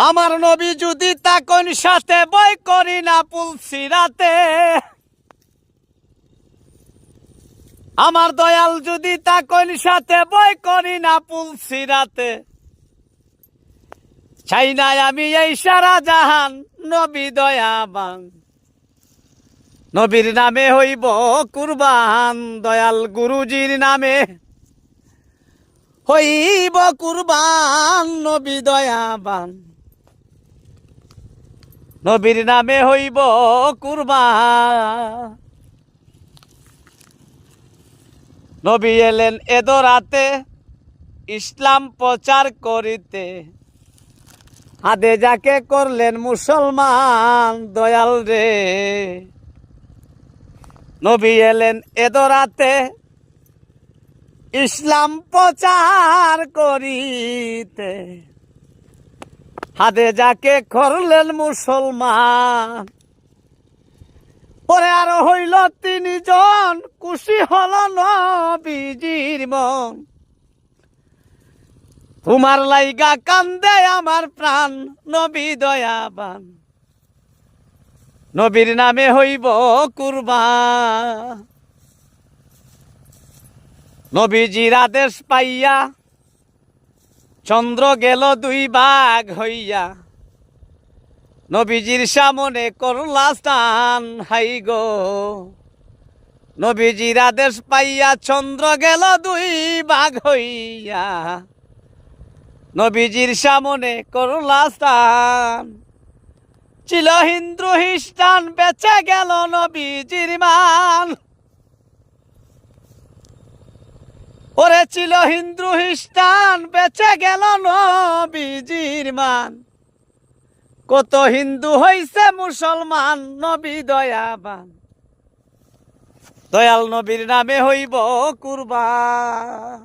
আমার নবী যদি তাকন সাথে বই করি না পুলসিরাতে, আমার দয়াল যদি তাকন সাথে বই করি না পুলসিরাতে, চাই না আমি এই সারা জাহান নবী দয়াবান, নবীর নামে হইব কুরবান, দয়াল গুরুজির নামে হইব কুরবান, নবী দয়াবান, নবীর নামে হইব কুরবান। নবী এলেন এদরাতে ইসলাম প্রচার করিতে, হাদে যাকে করলেন মুসলমান, দয়াল রে। নবী এলেন এদরাতে ইসলাম প্রচার করিতে, হাদে যাকে করলেন মুসলমান। পরে আরো হইল 3 জন, খুশি হল নবীজির মন। তোমার লাইগা কান্দে আমার প্রাণ, নবী দয়াবান, নবীর নামে হইব কুরবান। নবীজির আদেশ পাইয়া চন্দ্র গেল 2 ভাগ হইয়া, নবীজির সামনে করলা স্থান, হাই গো। নবীজির আদেশ পাইয়া চন্দ্র গেল 2 ভাগ হইয়া, নবীজির সামনে করলা স্থান। ছিল হিন্দু খ্রিস্টান, বেঁচে গেল নবীজির মান। ওরে ছিল হিন্দু খ্রিস্টান, বেঁচে গেল নবীজির মান। কত হিন্দু হইছে মুসলমান, নবী দয়াবান, দয়াল নবীর নামে হইব কুরবান।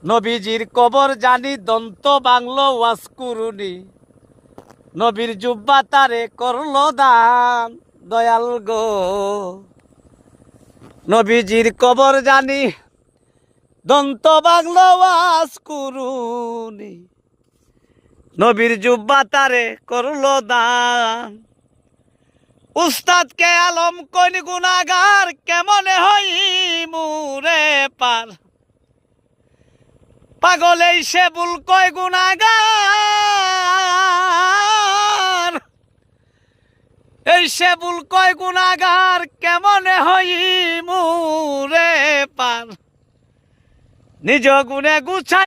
নবীজির কবর জানি দন্ত বাংলো ওয়াজ কুরুনি, নবীর জুব্বা তারে করল দান, দয়াল গো। নবীজির কবর জানি দন্ত বাংলো ওয়াজ কুরুনি, নবীর জুব্বা তারে করল দান। উস্তাদ কে আলম কোন গুনাগার, কেমনে হই মুরে পার। পাগল এই সে ভুল কয় গুনাগার, এই সে ভুল কয় গুনাগার, কেমনে হই মুরে পার। নিজ গুণে গুছাই